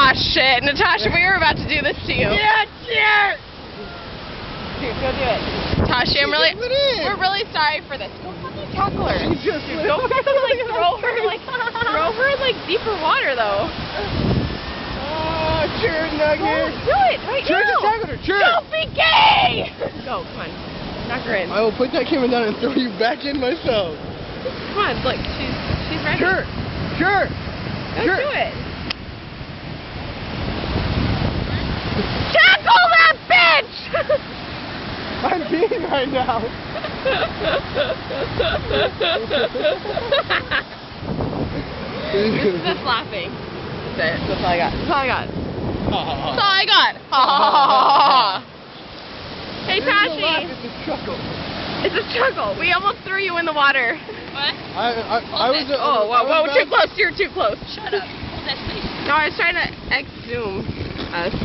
Ah, shit. Natasha, we were about to do this to you. Yeah, cheers! Dude, go do it. Natasha, we're really sorry for this. Go fucking tackle her. She just Dude, go fucking throw her in deeper water though. Oh, cheers, Nugget! Do it right Cheers, now. tackle her, cheers! Don't be gay! Go, come on. Knock her in. I will put that camera down and throw you back in myself. Come on, look, she's ready. Sure, sure. Go sure. do it. Tackle that bitch! I'm peeing right now. This is us laughing. That's it. That's all I got. That's all I got. That's all I got. Hey, Tashi. It's a chuckle. It's a struggle. We almost threw you in the water. What? I was. Oh, whoa, too close. You're too close. Shut up. Hold that, please. No, I was trying to X-zoom us.